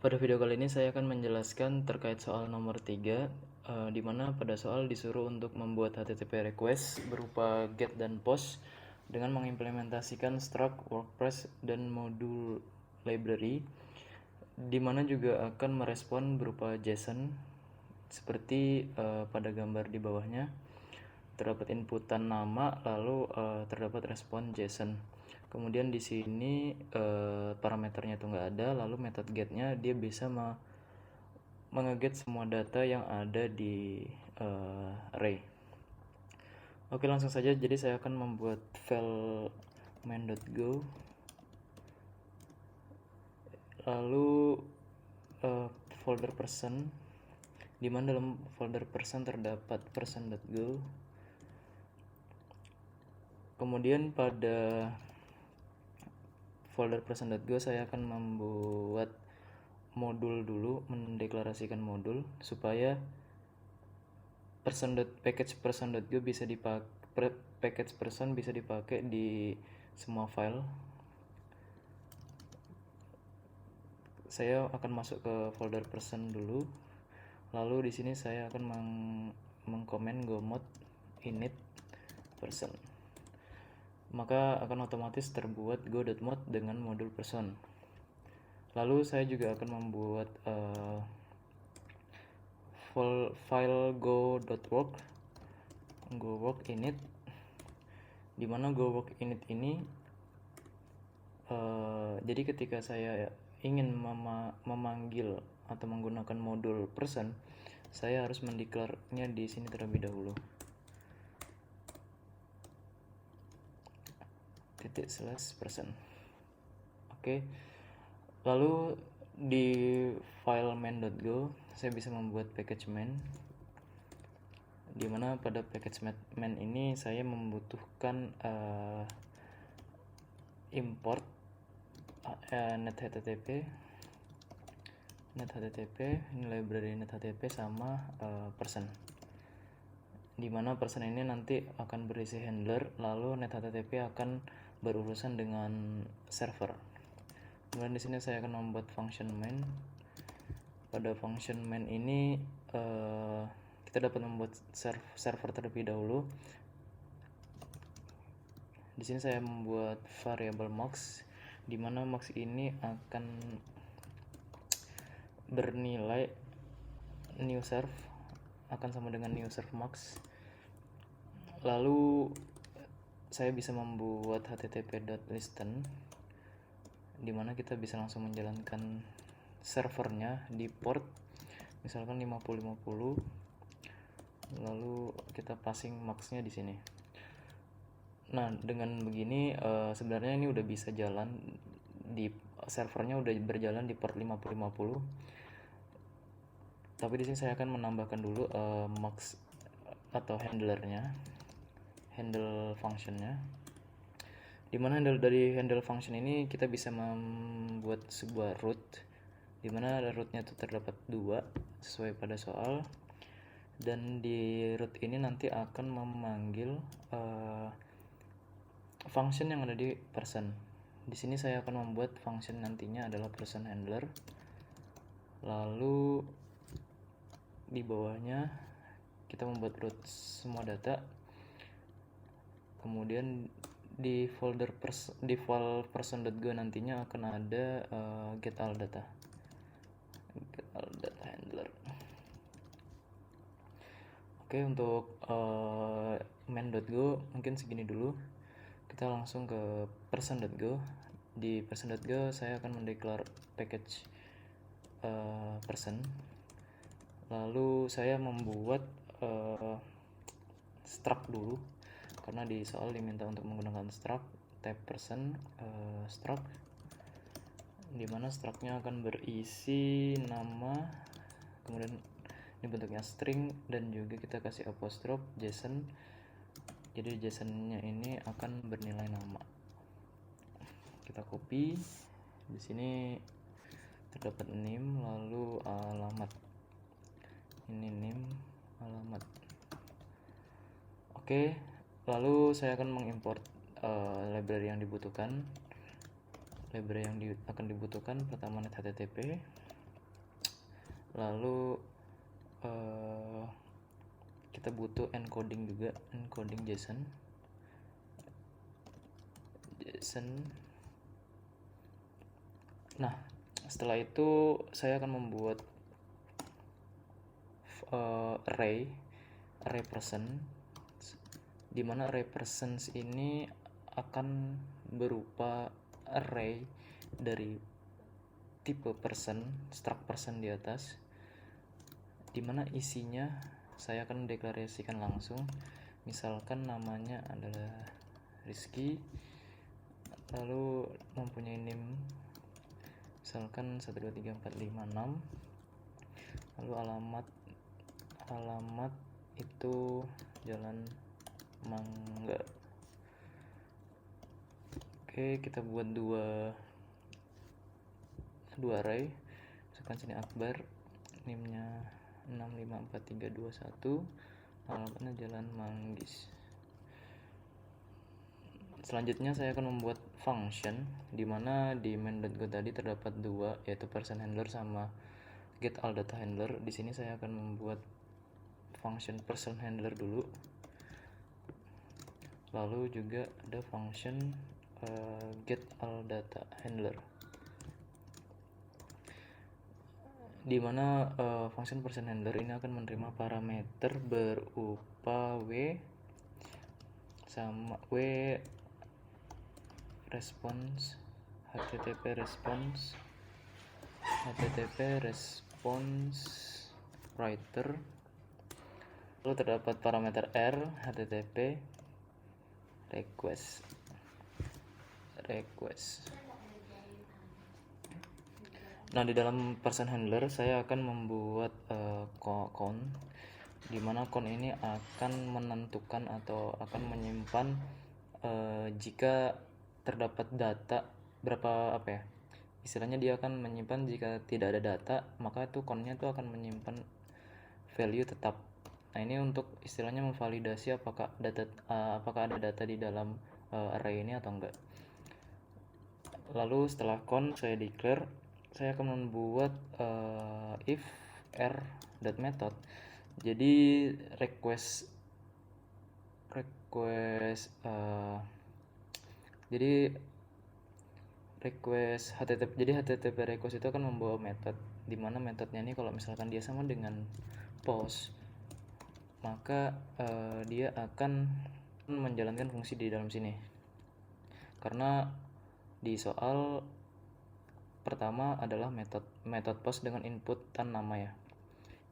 Pada video kali ini saya akan menjelaskan terkait soal nomor 3, di mana pada soal disuruh untuk membuat HTTP request berupa get dan post dengan mengimplementasikan struct, WordPress, dan modul library, di mana juga akan merespon berupa JSON seperti pada gambar di bawahnya. Terdapat inputan nama, lalu terdapat respon JSON. Kemudian di sini parameternya itu nggak ada, lalu method getnya dia bisa mengeget semua data yang ada di array. Oke, langsung saja. Jadi saya akan membuat file main.go, lalu folder person, di mana dalam folder person terdapat person.go. Kemudian pada folder person.go saya akan membuat modul dulu, mendeklarasikan modul supaya package person.go bisa dipakai, package person bisa dipakai di semua file. Saya akan masuk ke folder person dulu, lalu di sini saya akan mengkomen gomod init person, maka akan otomatis terbuat go.mod dengan modul person. Lalu saya juga akan membuat file go.work init, dimana go.work init ini jadi ketika saya ingin memanggil atau menggunakan modul person, saya harus mendeklarnya di sini terlebih dahulu. /person. Oke. Lalu di file main.go saya bisa membuat package main, dimana pada package main ini saya membutuhkan import net-http, ini library net-http sama person, dimana person ini nanti akan berisi handler, lalu net-http akan berurusan dengan server. Kemudian di sini saya akan membuat function main. Pada function main ini kita dapat membuat server terlebih dahulu. Di sini saya membuat variable max, di mana max ini akan bernilai new serve akan sama dengan new serve max. Lalu saya bisa membuat http.listen, dimana kita bisa langsung menjalankan servernya di port misalkan 5050, lalu kita passing maxnya di sini. Nah, dengan begini sebenarnya ini udah bisa jalan di servernya, udah berjalan di port 5050. Tapi di sini saya akan menambahkan dulu max atau handlernya, handle functionnya, dimana dari handle function ini kita bisa membuat sebuah root, dimana rootnya itu terdapat 2 sesuai pada soal, dan di root ini nanti akan memanggil function yang ada di person. Di sini saya akan membuat function nantinya adalah person handler, lalu di bawahnya kita membuat root semua data. Kemudian di folder file person.go nantinya akan ada get all data handler. Oke, untuk main.go mungkin segini dulu. Kita langsung ke person.go. Di person.go saya akan mendeklar package person, lalu saya membuat struct dulu karena di soal diminta untuk menggunakan struct type person struct, dimana structnya akan berisi nama, kemudian ini bentuknya string, dan juga kita kasih apostrophe JSON. Jadi JSON-nya ini akan bernilai nama. Kita copy. Di sini terdapat name, lalu alamat. Ini name, alamat. Oke, lalu saya akan mengimport library yang dibutuhkan. Library yang akan dibutuhkan pertama net http, Lalu kita butuh encoding juga, encoding JSON. Nah, setelah itu saya akan membuat array person, di mana array persons ini akan berupa array dari tipe person, struct person di atas, di mana isinya saya akan deklarasikan langsung. Misalkan namanya adalah Rizky, lalu mempunyai name misalkan 123456, lalu alamat itu Jalan Mangga. Oke, kita buat dua array. Misalkan sini Akbar, NIM-nya 654321, alamatnya Jalan Manggis. Selanjutnya saya akan membuat function, dimana di main.go tadi terdapat dua, yaitu person handler sama get all data handler. Di sini saya akan membuat function person handler dulu, lalu juga ada function get all data handler, dimana function person handler ini akan menerima parameter berupa w sama w response, http response writer, lalu terdapat parameter r http request. Nah, di dalam person handler saya akan membuat count, di mana count ini akan menentukan atau akan menyimpan jika terdapat data berapa, istilahnya dia akan menyimpan jika tidak ada data, maka itu count-nya itu akan menyimpan value tetap. Nah, ini untuk istilahnya memvalidasi apakah ada data di dalam array ini atau enggak. Lalu setelah count saya declare, saya akan membuat if r.method. Jadi request HTTP. Jadi HTTP request itu akan membawa method, dimana metodnya ini kalau misalkan dia sama dengan post, maka dia akan menjalankan fungsi di dalam sini. Karena di soal pertama adalah method post dengan input dan nama ya.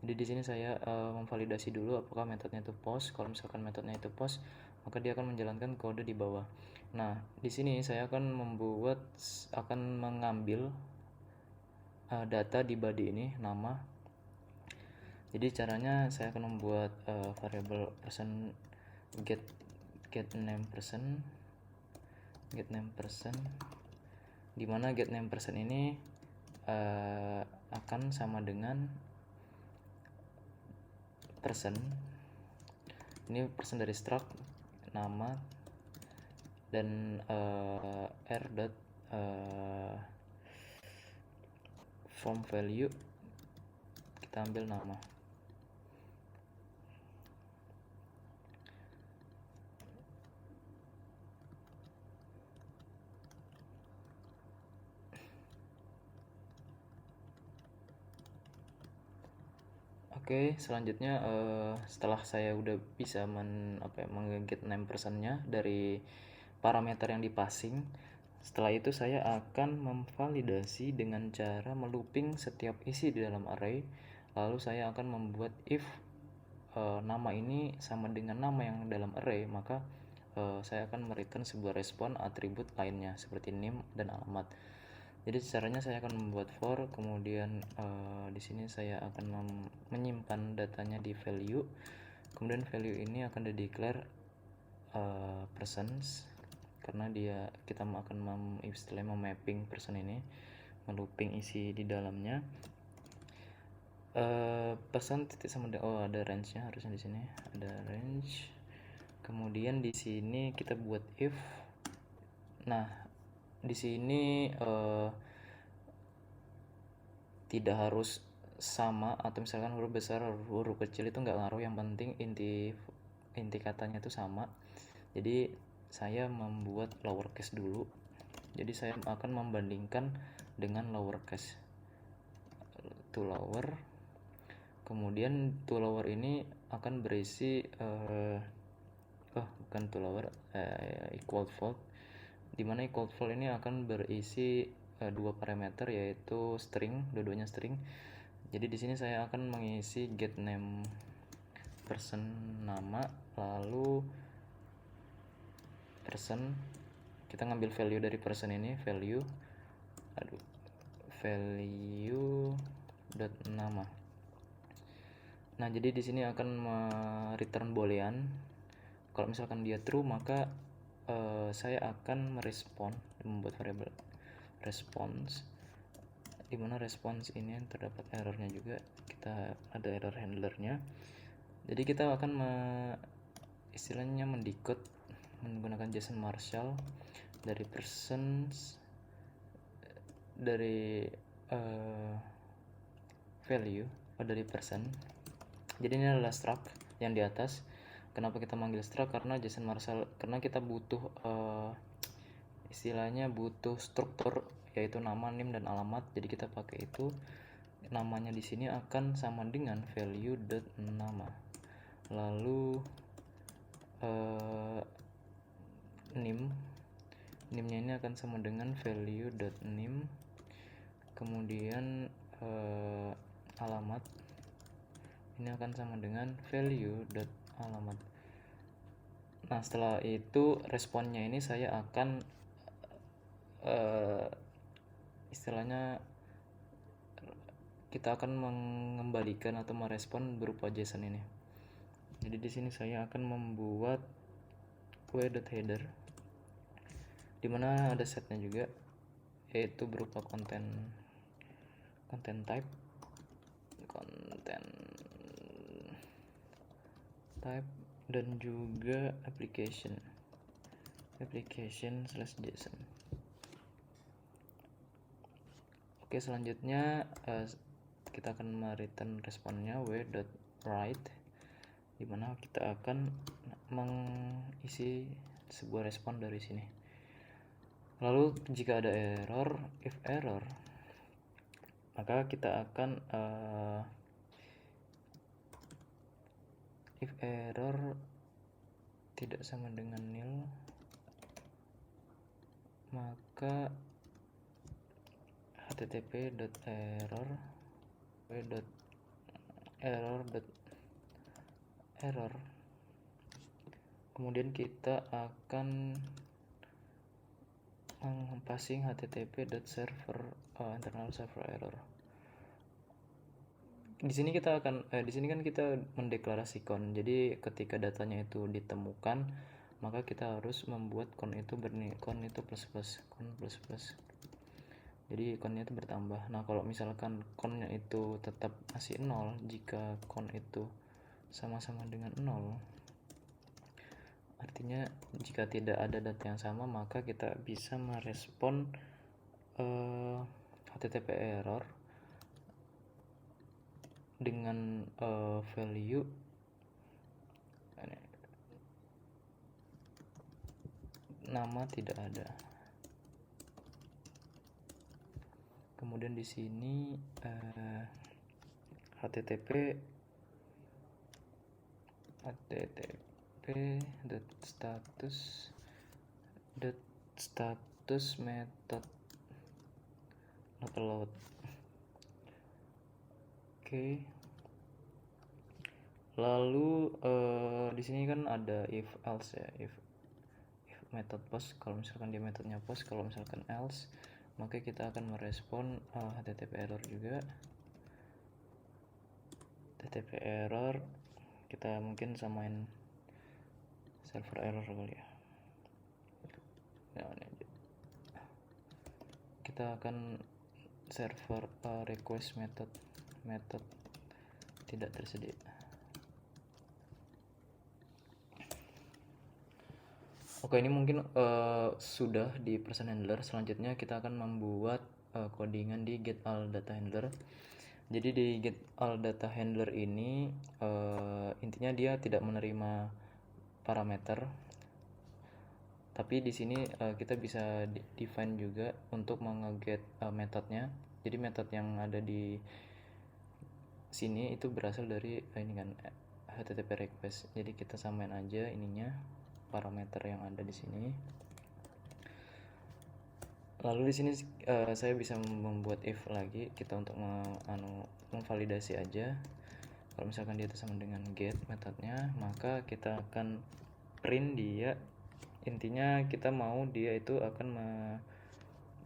Jadi di sini saya memvalidasi dulu apakah metodnya itu post. Kalau misalkan metodnya itu post, maka dia akan menjalankan kode di bawah. Nah, di sini saya akan mengambil data di body ini, nama. Jadi caranya saya akan membuat variable person get name person, di mana get name person ini akan sama dengan person. Ini person dari struct nama dan r dot from value kita ambil nama. Oke, selanjutnya setelah saya udah bisa meng-get name personnya dari parameter yang dipassing, setelah itu saya akan memvalidasi dengan cara melooping setiap isi di dalam array. Lalu saya akan membuat if nama ini sama dengan nama yang dalam array, maka saya akan mereturn sebuah respon atribut lainnya seperti name dan alamat. Jadi caranya saya akan membuat for, kemudian di sini saya akan menyimpan datanya di value, kemudian value ini akan di-declare persons, karena kita akan istilahnya memapping person ini, melooping isi di dalamnya. Person titik sama ada range-nya, harusnya di sini ada range. Kemudian di sini kita buat if. Nah, di sini tidak harus sama, atau misalkan huruf besar huruf kecil itu nggak ngaruh, yang penting inti katanya itu sama. Jadi saya membuat lowercase dulu. Jadi saya akan membandingkan dengan lowercase to lower. Kemudian to lower ini akan berisi bukan to lower, equal fold, dimana equal fold ini akan berisi dua parameter, yaitu string, dua-duanya string. Jadi di sini saya akan mengisi get name person, nama, lalu person, kita ngambil value dari person ini, value dot nama. Nah, jadi di sini akan return boolean. Kalau misalkan dia true, maka saya akan merespon, membuat variabel response, dimana response ini terdapat errornya juga, kita ada error handlernya. Jadi kita akan istilahnya mendecode menggunakan JSON Marshall dari persons, dari value dari person. Jadi ini adalah struct yang di atas. Kenapa kita manggil struct? Karena JSON Marshall, karena kita butuh istilahnya butuh struktur, yaitu nama, name, dan alamat. Jadi kita pakai itu. Namanya di sini akan sama dengan value dot nama, lalu name-nya ini akan sama dengan value dot name, kemudian alamat ini akan sama dengan value dot alamat. Nah, setelah itu responnya ini saya akan istilahnya kita akan mengembalikan atau merespon berupa JSON ini. Jadi di sini saya akan membuat queue.header, dimana ada setnya juga, yaitu berupa content type dan juga application/json. Oke, selanjutnya kita akan mereturn responnya w.write, dimana kita akan mengisi sebuah respon dari sini. Lalu jika ada error, if error, maka kita akan if error tidak sama dengan nil, maka http.error, kemudian kita akan passing http.server internal server error. Di sini kita akan di sini kan kita mendeklarasikan. Jadi ketika datanya itu ditemukan, maka kita harus membuat count itu plus. Jadi countnya itu bertambah. Nah, kalau misalkan countnya itu tetap masih 0, jika count itu sama-sama dengan 0, artinya jika tidak ada data yang sama, maka kita bisa merespon http error dengan value nama tidak ada. Kemudian di sini http status method upload. Oke. Lalu di sini kan ada if else ya, if method post, kalau misalkan dia metodenya post, kalau misalkan else, maka kita akan merespon http error juga. http error kita mungkin samain server error kali ya. Nah, ini aja. Kita akan server request method tidak tersedia. Oke, ini mungkin sudah di person handler. Selanjutnya kita akan membuat codingan di get all data handler. Jadi di get all data handler ini intinya dia tidak menerima parameter, tapi di sini kita bisa define juga untuk mengeget metodenya. Jadi metode yang ada di sini itu berasal dari ini kan HTTP request. Jadi kita samain aja ininya parameter yang ada di sini. Lalu di sini saya bisa membuat if lagi kita untuk memvalidasi aja. Kalau misalkan dia itu sama dengan get metodenya, maka kita akan print dia. Intinya kita mau dia itu akan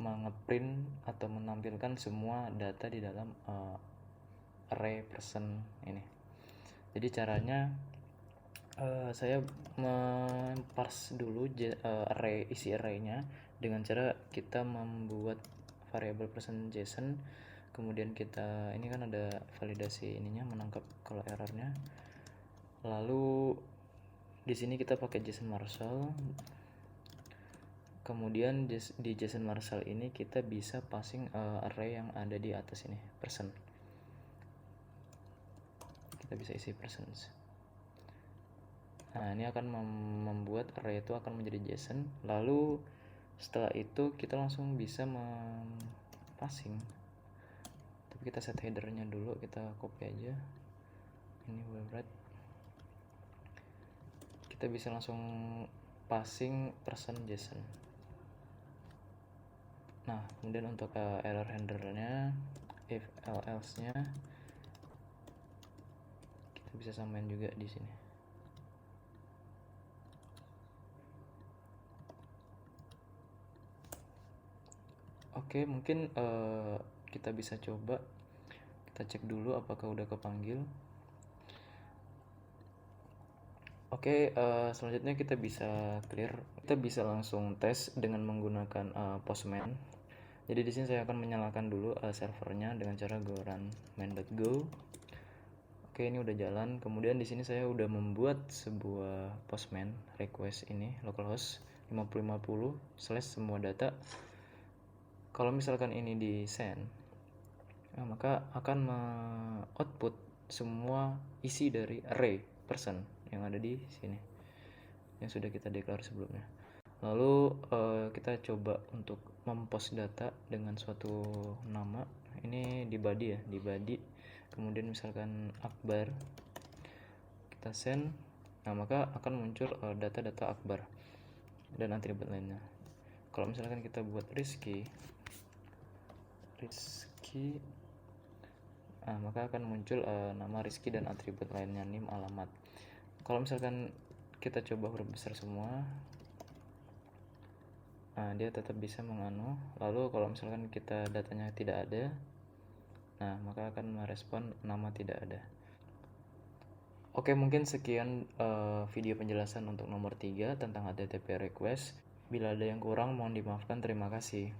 mengeprint atau menampilkan semua data di dalam array person ini. Jadi caranya saya memparse dulu isi arraynya dengan cara kita membuat variable person JSON, kemudian kita ini kan ada validasi ininya menangkap kalau errornya. Lalu di sini kita pakai JSON Marshall. Kemudian di JSON Marshall ini kita bisa passing array yang ada di atas ini person. Kita bisa isi persons. Nah, ini akan membuat array itu akan menjadi JSON. Lalu setelah itu kita langsung bisa passing. Tapi kita set headernya dulu, kita copy aja. Ini website. Kita bisa langsung passing person JSON. Nah, kemudian untuk error handlernya, if else-nya kita bisa samain juga di sini. Oke, mungkin kita bisa coba kita cek dulu apakah udah kepanggil. Oke, selanjutnya kita bisa clear. Kita bisa langsung tes dengan menggunakan Postman. Jadi di sini saya akan menyalakan dulu servernya dengan cara go run main.go. Oke, ini udah jalan. Kemudian di sini saya udah membuat sebuah Postman request ini localhost 5050 / semua data. Kalau misalkan ini di send, maka akan output semua isi dari array person yang ada di sini yang sudah kita declare sebelumnya. Lalu kita coba untuk mempost data dengan suatu nama. Ini di body ya, di body. Kemudian misalkan Akbar, kita send. Nah, maka akan muncul data-data Akbar dan atribut lainnya. Kalau misalkan kita buat Rizky, maka akan muncul nama Rizky dan atribut lainnya, NIM, alamat. Kalau misalkan kita coba huruf besar semua, dia tetap bisa menganu. Lalu kalau misalkan kita datanya tidak ada, maka akan merespon nama tidak ada. Oke, mungkin sekian video penjelasan untuk nomor 3 tentang HTTP request. Bila ada yang kurang mohon dimaafkan. Terima kasih.